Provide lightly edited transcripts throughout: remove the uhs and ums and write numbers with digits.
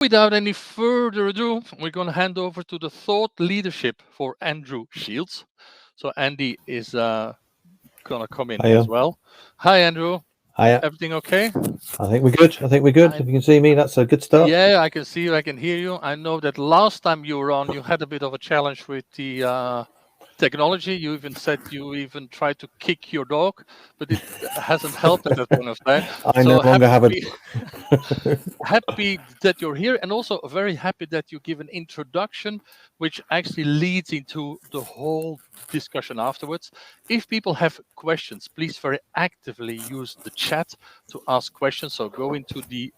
Without any further ado, we're going to hand over to the thought leadership for Andrew Shields. So Andy is going to come in as Hiya. well. Hi, Andrew. Hiya. Everything okay? I think we're good. I think we're good. I, If you can see me, that's a good start. yeah, I can see you. I can hear you. I know that last time you were on, you had a bit of a challenge with the technology. You even said you even tried to kick your dog, but it hasn't helped at that point of time. I no So longer have a. happy that you're here, and also very happy that you give an introduction which actually leads into the whole discussion afterwards. If people have questions, please very actively use the chat to ask questions. So go into the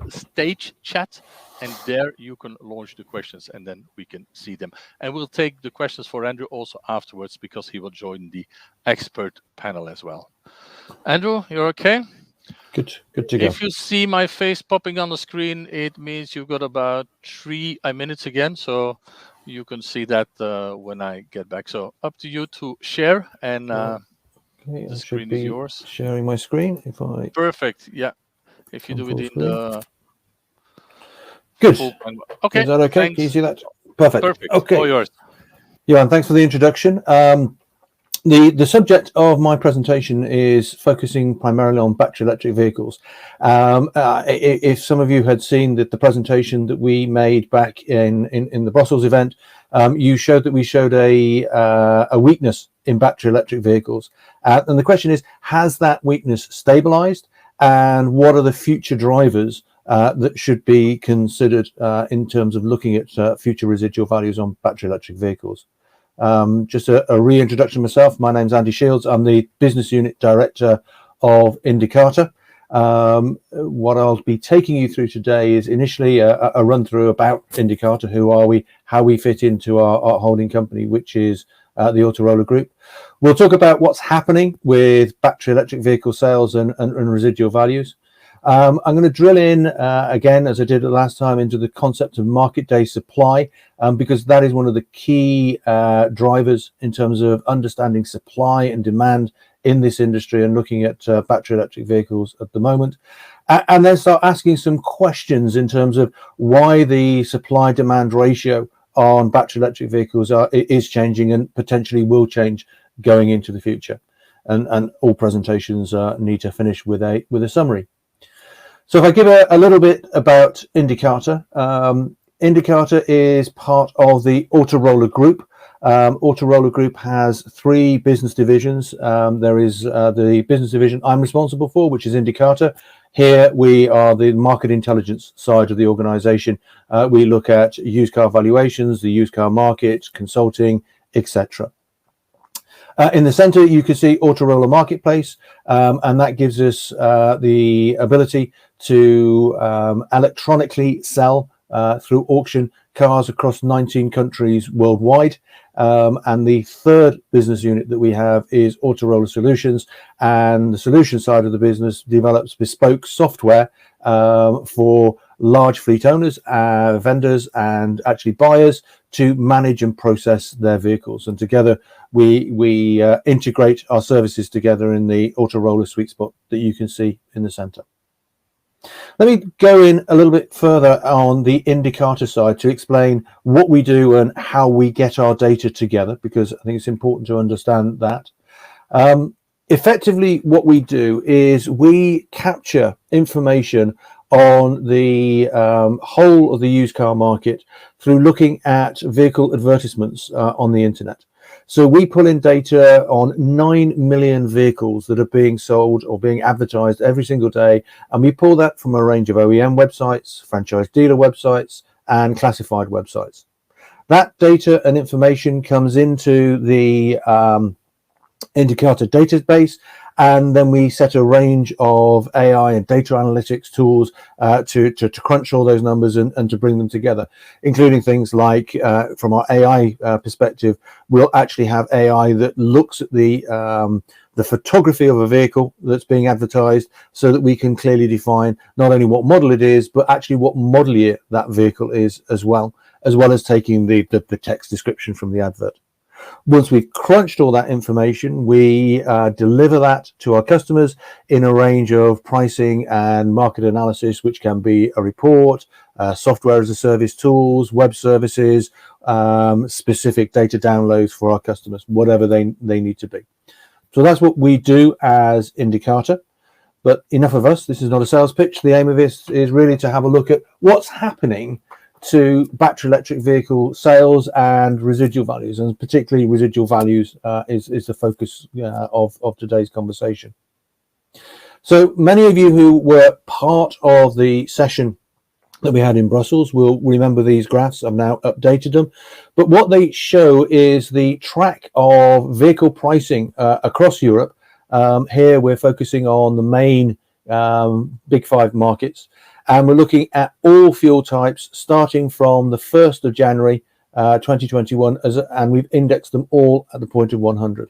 stage chat, and there you can launch the questions, and then we can see them. And we'll take the questions for Andrew also afterwards, because he will join the expert panel as well. Andrew, you're okay? Good to go. If you see my face popping on the screen, it means you've got about 3 minutes again. So you can see that when I get back. So up to you to share, and Okay, the I should screen is be yours. sharing my screen if I Perfect. Yeah. If you come do it full in screen. the Good. full. Okay. Is that okay? Can you Thanks. see that? Perfect. Perfect. All Okay. yours. Yeah, and thanks for the introduction. The subject of my presentation is focusing primarily on battery electric vehicles. If some of you had seen the presentation that we made back in the Brussels event, you showed that we showed a weakness in battery electric vehicles. And the question is, has that weakness stabilized? And what are the future drivers that should be considered in terms of looking at future residual values on battery electric vehicles? Just a reintroduction myself. My name's Andy Shields. I'm the business unit director of Indicator. What I'll be taking you through today is initially a run through about Indicator. Who are we? How we fit into our holding company, which is the Autoroller Group. We'll talk about what's happening with battery electric vehicle sales and residual values. I'm going to drill in again, as I did the last time, into the concept of market day supply, because that is one of the key drivers in terms of understanding supply and demand in this industry and looking at battery electric vehicles at the moment. And then start asking some questions in terms of why the supply demand ratio on battery electric vehicles is changing and potentially will change going into the future. And all presentations need to finish with a summary. So if I give a little bit about Indicator, Indicator is part of the Autoroller Group. Autoroller Group has 3 business divisions. There is the business division I'm responsible for, which is Indicator. Here we are the market intelligence side of the organization. We look at used car valuations, the used car market, consulting, etc. In the center, you can see Autoroller Marketplace, and that gives us the ability to electronically sell through auction cars across 19 countries worldwide. And the third business unit that we have is Autoroller Solutions, and the solution side of the business develops bespoke software for large fleet owners, vendors, and actually buyers to manage and process their vehicles. And together we integrate our services together in the Autoroller sweet spot that you can see in the center. Let me go in a little bit further on the Indicator side to explain what we do and how we get our data together, because I think it's important to understand that. Effectively, what we do is we capture information on the whole of the used car market through looking at vehicle advertisements on the internet. So we pull in data on 9 million vehicles that are being sold or being advertised every single day, and we pull that from a range of OEM websites, franchise dealer websites, and classified websites. That data and information comes into the Indicator database, and then we set a range of AI and data analytics tools to crunch all those numbers and to bring them together, including things like, from our AI perspective, we'll actually have AI that looks at the photography of a vehicle that's being advertised, so that we can clearly define not only what model it is, but actually what model year that vehicle is as well as taking the text description from the advert. Once we've crunched all that information, we deliver that to our customers in a range of pricing and market analysis, which can be a report, software as a service tools, web services, specific data downloads for our customers, whatever they need to be. So that's what we do as Indicator. But enough of us. This is not a sales pitch. The aim of this is really to have a look at what's happening to battery electric vehicle sales and residual values, and particularly residual values is the focus of today's conversation. So many of you who were part of the session that we had in Brussels will remember these graphs. I've now updated them, but what they show is the track of vehicle pricing across Europe. Here we're focusing on the main big 5 markets, and we're looking at all fuel types starting from the 1st of January 2021, and we've indexed them all at the point of 100.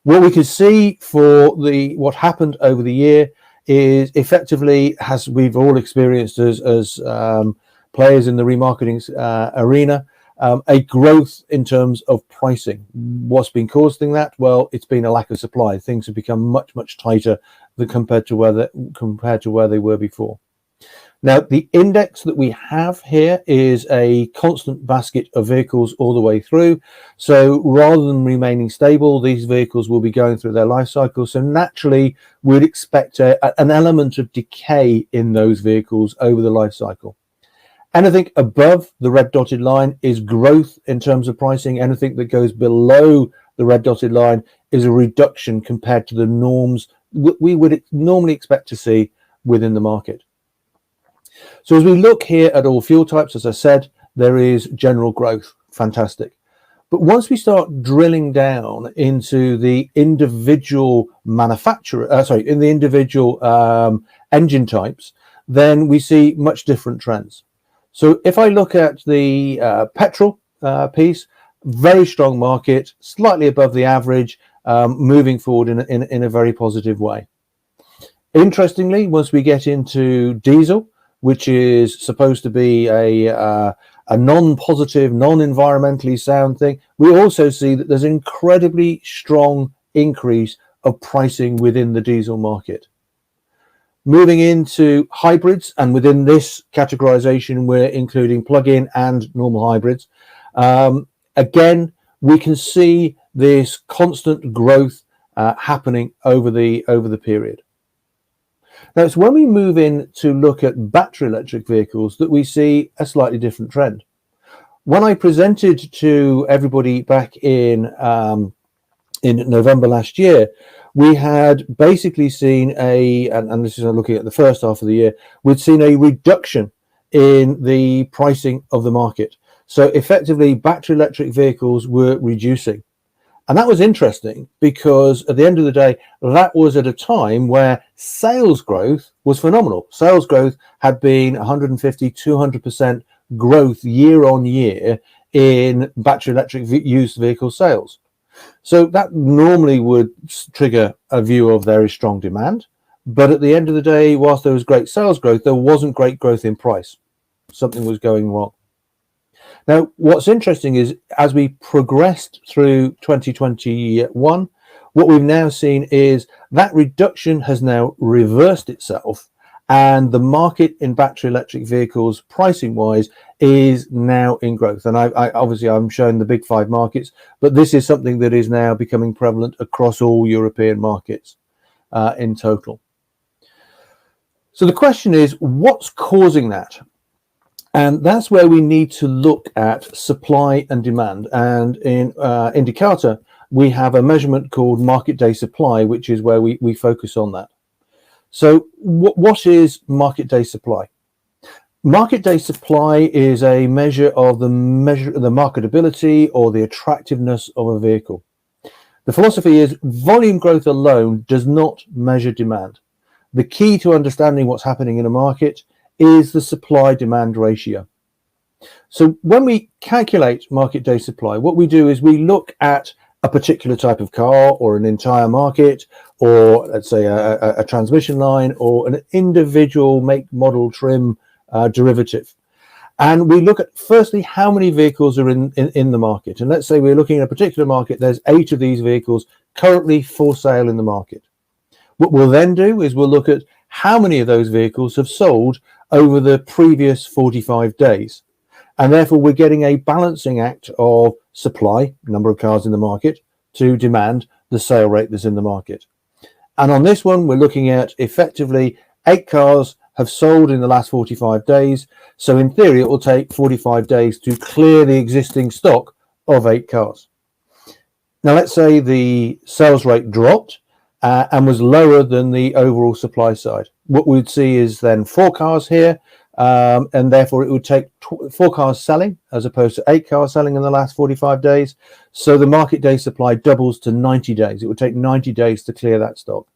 What we can see for what happened over the year is effectively, as we've all experienced as players in the remarketing arena, a growth in terms of pricing. What's been causing that? Well, it's been a lack of supply. Things have become much tighter than compared to where they were before. Now, the index that we have here is a constant basket of vehicles all the way through. So rather than remaining stable, these vehicles will be going through their life cycle. So naturally, we'd expect an element of decay in those vehicles over the life cycle. Anything above the red dotted line is growth in terms of pricing. Anything that goes below the red dotted line is a reduction compared to the norms we would normally expect to see within the market. So as we look here at all fuel types, as I said, there is general growth. Fantastic. But once we start drilling down into the individual engine types, then we see much different trends. So if I look at the petrol piece, very strong market, slightly above the average, moving forward in a very positive way. Interestingly, once we get into diesel, which is supposed to be a non-positive, non-environmentally sound thing, we also see that there's an incredibly strong increase of pricing within the diesel market. Moving into hybrids, and within this categorization, we're including plug-in and normal hybrids. Again, we can see this constant growth happening over the period. Now, it's when we move in to look at battery electric vehicles that we see a slightly different trend. When I presented to everybody back in November last year, we had basically seen and this is looking at the first half of the year, we'd seen a reduction in the pricing of the market. So effectively, battery electric vehicles were reducing. And that was interesting because at the end of the day, that was at a time where sales growth was phenomenal. Sales growth had been 150, 200% growth year on year in battery electric used vehicle sales. So that normally would trigger a view of very strong demand. But at the end of the day, whilst there was great sales growth, there wasn't great growth in price. Something was going wrong. Now, what's interesting is as we progressed through 2021, what we've now seen is that reduction has now reversed itself, and the market in battery electric vehicles, pricing wise, is now in growth. And I obviously I'm showing the big 5 markets, but this is something that is now becoming prevalent across all European markets in total. So the question is, what's causing that? And that's where we need to look at supply and demand. And in Indicator, we have a measurement called market day supply, which is where we focus on that. So what is market day supply? Market day supply is a measure of the marketability or the attractiveness of a vehicle. The philosophy is volume growth alone does not measure demand. The key to understanding what's happening in a market is the supply-demand ratio. So when we calculate market day supply, what we do is we look at a particular type of car or an entire market, or let's say a transmission line or an individual make, model, trim derivative. And we look at, firstly, how many vehicles are in the market. And let's say we're looking at a particular market, there's 8 of these vehicles currently for sale in the market. What we'll then do is we'll look at how many of those vehicles have sold over the previous 45 days. And therefore, we're getting a balancing act of supply, number of cars in the market, to demand, the sale rate that's in the market. And on this one, we're looking at effectively 8 cars have sold in the last 45 days. So in theory, it will take 45 days to clear the existing stock of 8 cars. Now, let's say the sales rate dropped and was lower than the overall supply side. What we'd see is then 4 cars here, and therefore it would take 4 cars selling as opposed to 8 cars selling in the last 45 days. So the market day supply doubles to 90 days. It would take 90 days to clear that stock.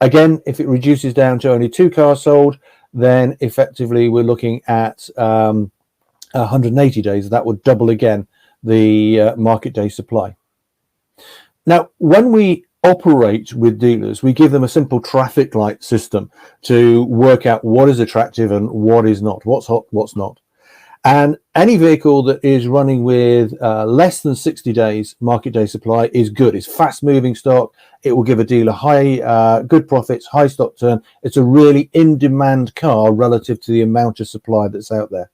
Again, if it reduces down to only 2 cars sold, then effectively we're looking at 180 days. That would double again the market day supply. Now, when we operate with dealers, we give them a simple traffic light system to work out what is attractive and what is not, what's hot, what's not. And any vehicle that is running with less than 60 days market day supply is good. It's fast moving stock. It will give a dealer high, good profits, high stock turn. It's a really in-demand car relative to the amount of supply that's out there.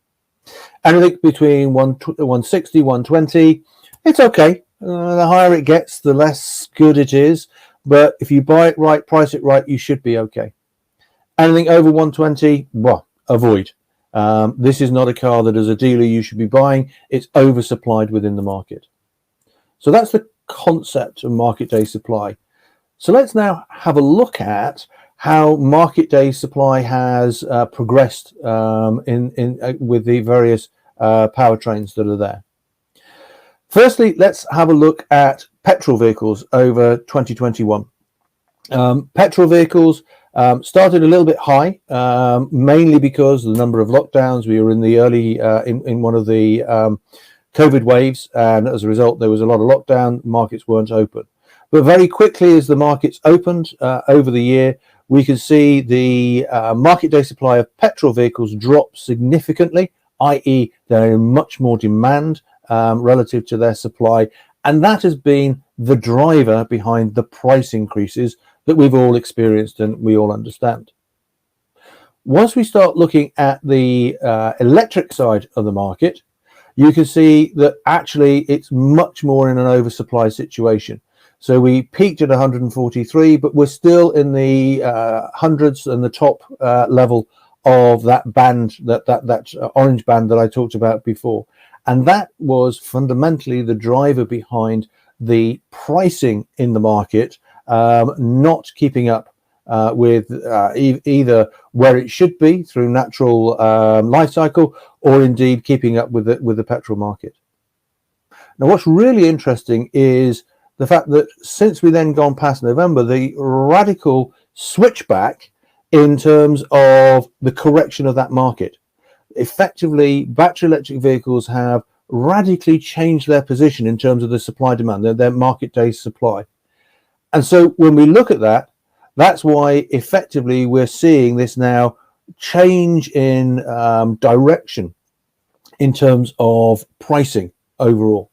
Anything between 160, 120, it's okay. The higher it gets, the less good it is. But if you buy it right, price it right, you should be okay. Anything over 120, well, avoid. This is not a car that as a dealer you should be buying. It's oversupplied within the market. So that's the concept of market day supply. So let's now have a look at how market day supply has progressed with the various powertrains that are there. Firstly, let's have a look at petrol vehicles over 2021. Petrol vehicles started a little bit high, mainly because of the number of lockdowns. We were in the early, in one of the COVID waves, and as a result, there was a lot of lockdown. Markets weren't open. But very quickly, as the markets opened over the year, we could see the market day supply of petrol vehicles drop significantly, i.e. they're in much more demand relative to their supply. And that has been the driver behind the price increases that we've all experienced and we all understand. Once we start looking at the electric side of the market, you can see that actually it's much more in an oversupply situation. So we peaked at 143, but we're still in the hundreds and the top level of that band, that orange band that I talked about before. And that was fundamentally the driver behind the pricing in the market not keeping up with either where it should be through natural life cycle, or indeed keeping up with the petrol market. Now, what's really interesting is the fact that since we then gone past November, the radical switchback in terms of the correction of that market. Effectively, battery electric vehicles have radically changed their position in terms of the supply demand, their market day supply. And so when we look at that, that's why effectively we're seeing this now change in direction in terms of pricing overall.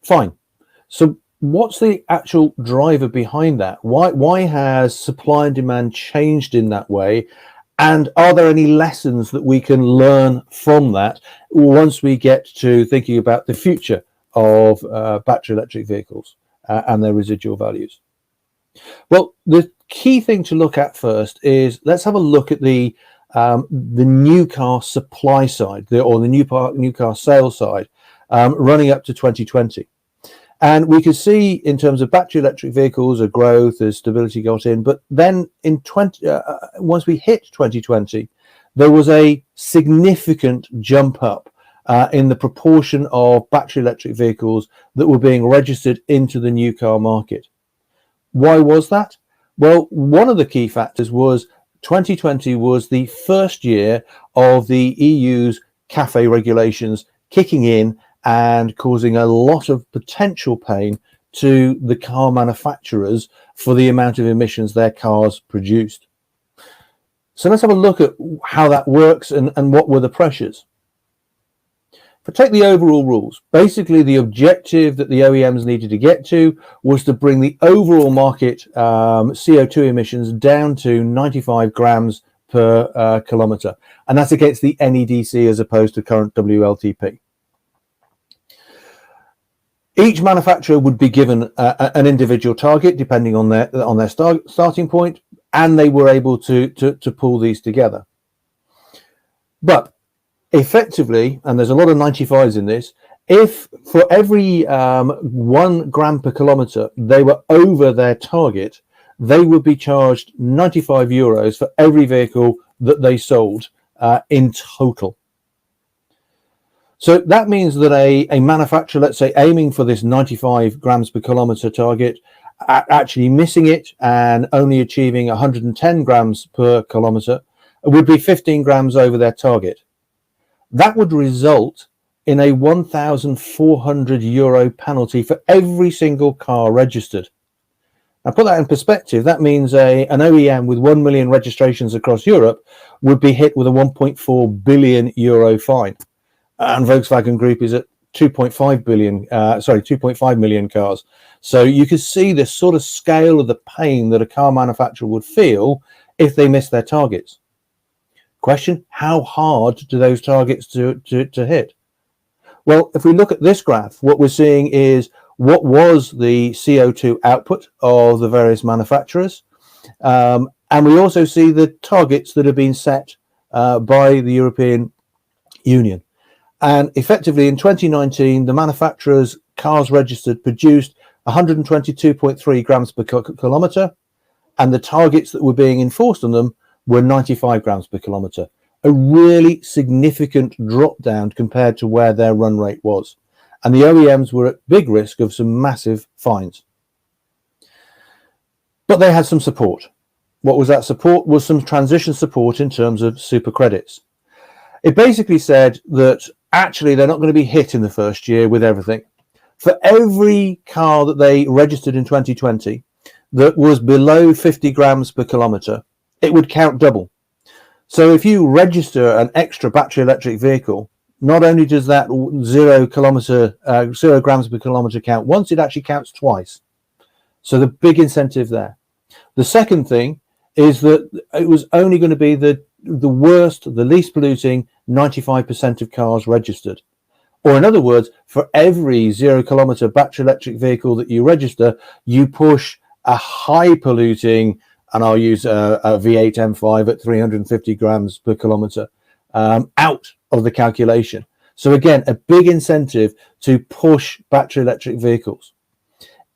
Fine. So what's the actual driver behind that? Why has supply and demand changed in that way? And are there any lessons that we can learn from that once we get to thinking about the future of battery electric vehicles and their residual values? Well, the key thing to look at first is let's have a look at the new car supply side, or the new car sales side, running up to 2020. And we can see in terms of battery electric vehicles, a growth as stability got in. But then in once we hit 2020, there was a significant jump up in the proportion of battery electric vehicles that were being registered into the new car market. Why was that? Well, one of the key factors was 2020 was the first year of the EU's CAFE regulations kicking in and causing a lot of potential pain to the car manufacturers for the amount of emissions their cars produced. So let's have a look at how that works and what were the pressures. But take the overall rules. Basically, the objective that the OEMs needed to get to was to bring the overall market CO2 emissions down to 95 grams per kilometre. And that's against the NEDC as opposed to current WLTP. Each manufacturer would be given an individual target depending on their starting point, and they were able to pull these together. But effectively, and there's a lot of 95s in this, if for every 1 gram per kilometre they were over their target, they would be charged 95 euros for every vehicle that they sold in total. So that means that a manufacturer, let's say, aiming for this 95 grams per kilometre target, actually missing it and only achieving 110 grams per kilometre, would be 15 grams over their target. That would result in a 1,400 euro penalty for every single car registered. Now, put that in perspective, that means an OEM with 1 million registrations across Europe would be hit with a 1.4 billion euro fine. And Volkswagen Group is at 2.5 million cars. So you can see the sort of scale of the pain that a car manufacturer would feel if they miss their targets. Question, how hard do those targets to hit? Well, if we look at this graph, what we're seeing is what was the CO2 output of the various manufacturers. And we also see the targets that have been set by the European Union. And effectively in 2019, the manufacturers' cars registered produced 122.3 grams per kilometre, and the targets that were being enforced on them were 95 grams per kilometre. A really significant drop down compared to where their run rate was. And the OEMs were at big risk of some massive fines. But they had some support. What was that support? Was some transition support in terms of super credits. It basically said that actually they're not going to be hit in the first year with everything. For every car that they registered in 2020 that was below 50 grams per kilometre, it would count double. So if you register an extra battery electric vehicle, not only does that 0 grams per kilometre count once, it actually counts twice. So the big incentive there. The second thing is that it was only going to be the worst, the least polluting 95% of cars registered. Or in other words, for every 0 kilometre battery electric vehicle that you register, you push a high polluting, and I'll use a V8 M5 at 350 grams per kilometre, out of the calculation. So again, a big incentive to push battery electric vehicles.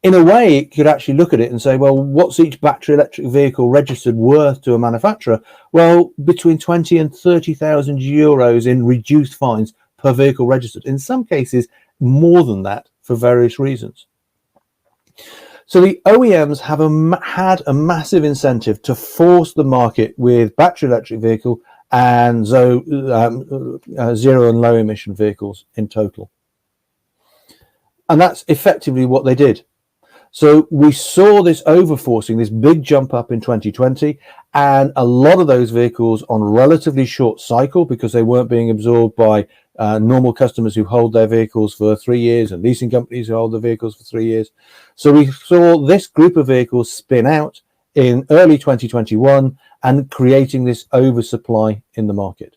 In a way, you could actually look at it and say, well, what's each battery electric vehicle registered worth to a manufacturer? Well, between 20 and 30,000 euros in reduced fines per vehicle registered. In some cases, more than that for various reasons. So the OEMs have had a massive incentive to force the market with battery electric vehicle and zero and low emission vehicles in total. And that's effectively what they did. So we saw this overforcing, this big jump up in 2020, and a lot of those vehicles on relatively short cycle because they weren't being absorbed by normal customers who hold their vehicles for 3 years and leasing companies who hold their vehicles for 3 years. So we saw this group of vehicles spin out in early 2021 and creating this oversupply in the market.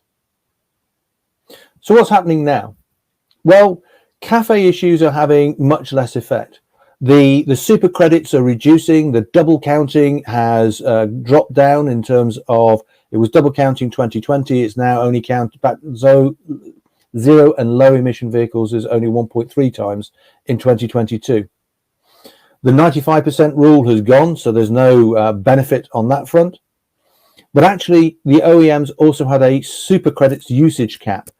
So what's happening now? Well, CAFE issues are having much less effect. The super credits are reducing. The double counting has dropped down in terms of, it was double counting 2020. It's now only counted back. So zero and low emission vehicles is only 1.3 times in 2022. The 95% rule has gone, so there's no benefit on that front. But actually, the OEMs also had a super credits usage cap.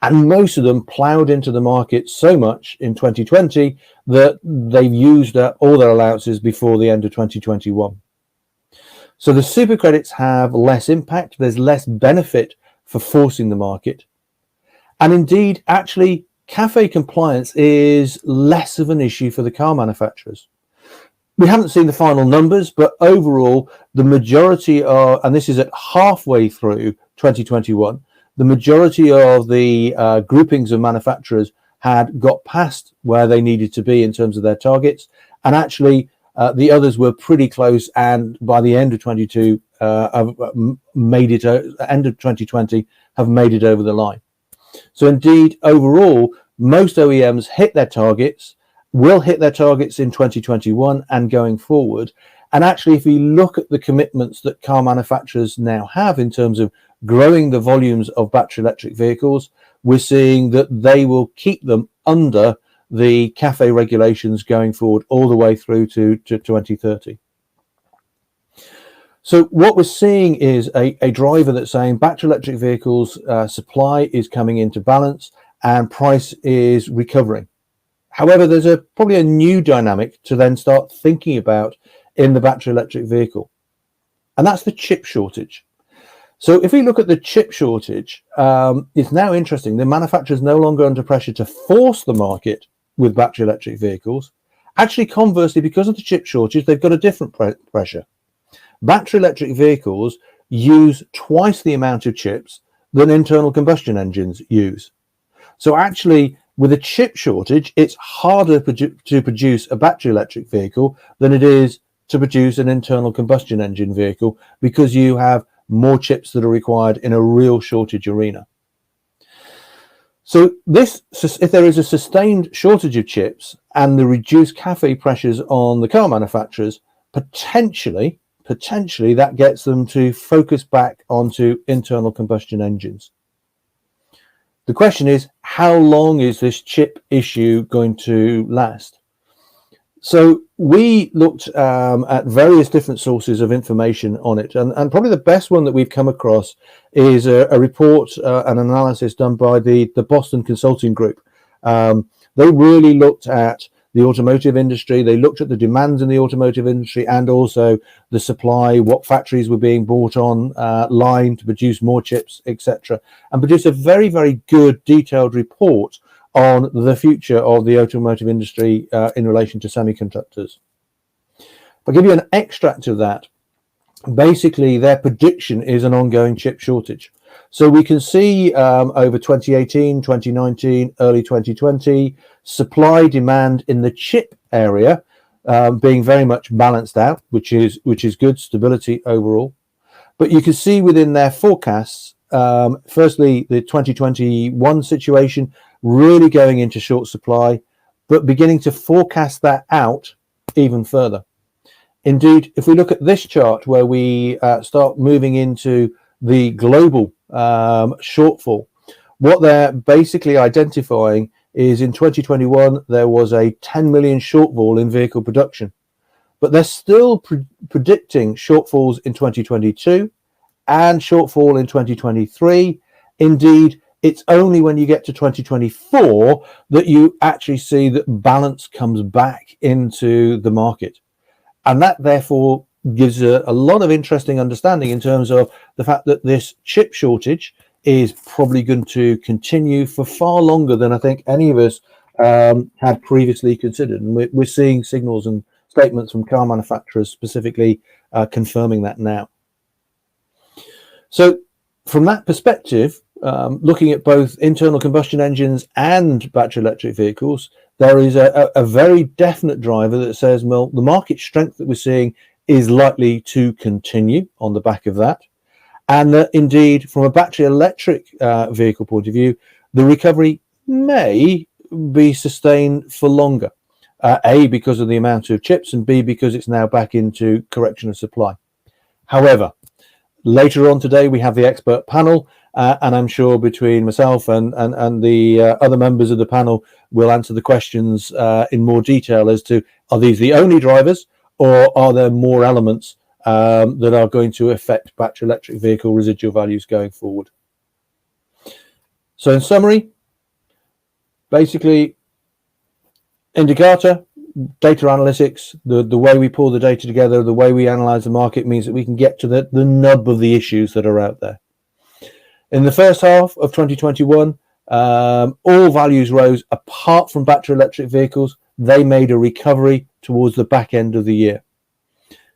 And most of them ploughed into the market so much in 2020 that they've used all their allowances before the end of 2021. So the super credits have less impact. There's less benefit for forcing the market. And indeed, actually, CAFE compliance is less of an issue for the car manufacturers. We haven't seen the final numbers, but overall, the majority are, and this is at halfway through 2021, the majority of the groupings of manufacturers had got past where they needed to be in terms of their targets, and actually the others were pretty close, and by the end of 22 have made it end of 2020 have made it over the line. So indeed, overall, most OEMs hit their targets, will hit their targets in 2021 and going forward. And actually, if we look at the commitments that car manufacturers now have in terms of growing the volumes of battery electric vehicles, we're seeing that they will keep them under the CAFE regulations going forward all the way through to 2030. So what we're seeing is a driver that's saying battery electric vehicles supply is coming into balance and price is recovering. However, there's probably a new dynamic to then start thinking about in the battery electric vehicle, and that's the chip shortage. So if we look at the chip shortage, it's now interesting. The manufacturers no longer under pressure to force the market with battery electric vehicles. Actually, conversely, because of the chip shortage, they've got a different pressure. Battery electric vehicles use twice the amount of chips than internal combustion engines use. So actually, with a chip shortage, it's harder to produce a battery electric vehicle than it is to produce an internal combustion engine vehicle, because you have more chips that are required in a real shortage arena. So if there is a sustained shortage of chips and the reduced CAFE pressures on the car manufacturers, potentially that gets them to focus back onto internal combustion engines. The question is, how long is this chip issue going to last? So we looked at various different sources of information on it, and probably the best one that we've come across is a report, an analysis done by the Boston Consulting Group. They really looked at the automotive industry. They looked at the demands in the automotive industry and also the supply, what factories were being brought on line to produce more chips, etc., and produced a very, very good detailed report on the future of the automotive industry in relation to semiconductors. I'll give you an extract of that. Basically, their prediction is an ongoing chip shortage. So we can see over 2018, 2019, early 2020, supply demand in the chip area being very much balanced out, which is good, stability overall. But you can see within their forecasts, firstly, the 2021 situation really going into short supply, but beginning to forecast that out even further. Indeed, if we look at this chart where we start moving into the global shortfall, what they're basically identifying is in 2021 there was a 10 million shortfall in vehicle production, but they're still predicting shortfalls in 2022 and shortfall in 2023. Indeed, it's only when you get to 2024 that you actually see that balance comes back into the market. And that therefore gives a lot of interesting understanding in terms of the fact that this chip shortage is probably going to continue for far longer than I think any of us had previously considered. And we're seeing signals and statements from car manufacturers specifically confirming that now. So from that perspective, looking at both internal combustion engines and battery electric vehicles, there is a very definite driver that says, well, the market strength that we're seeing is likely to continue on the back of that. And that indeed, from a battery electric vehicle point of view, the recovery may be sustained for longer. A, because of the amount of chips, and B, because it's now back into correction of supply. However, later on today, we have the expert panel, and I'm sure between myself and the other members of the panel, we'll answer the questions in more detail as to, are these the only drivers, or are there more elements that are going to affect battery electric vehicle residual values going forward? So in summary, basically, indicator, data analytics, the way we pull the data together, the way we analyze the market means that we can get to the nub of the issues that are out there. In the first half of 2021, all values rose apart from battery electric vehicles. They made a recovery towards the back end of the year.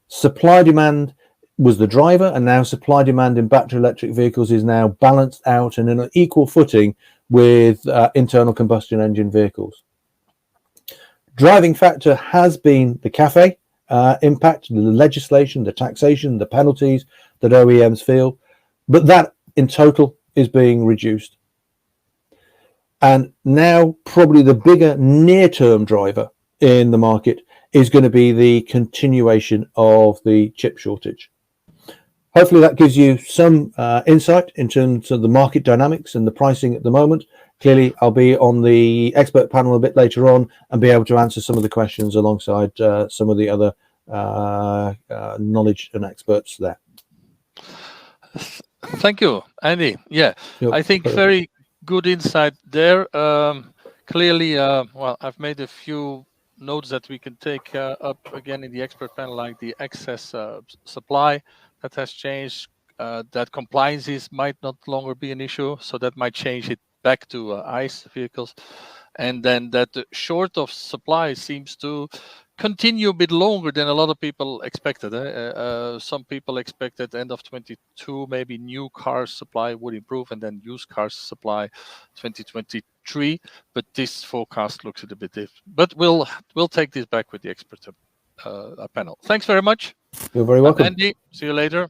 Supply demand was the driver, and now supply demand in battery electric vehicles is now balanced out and in an equal footing with internal combustion engine vehicles. Driving factor has been the CAFE impact, the legislation, the taxation, the penalties that OEMs feel, but that in total is being reduced. And now probably the bigger near-term driver in the market is going to be the continuation of the chip shortage. Hopefully that gives you some insight in terms of the market dynamics and the pricing at the moment. Clearly, I'll be on the expert panel a bit later on and be able to answer some of the questions alongside some of the other knowledge and experts there. Thank you, Andy. Yeah, I think very good insight there. Clearly, well, I've made a few notes that we can take up again in the expert panel, like the excess supply that has changed, that compliances might not longer be an issue, so that might change it back to ICE vehicles, and then that the short of supply seems to continue a bit longer than a lot of people expected. Some people expected end of 22, maybe new car supply would improve, and then used cars supply 2023. But this forecast looks a bit different. But we'll take this back with the expert panel. Thanks very much. You're very welcome. Andy, see you later.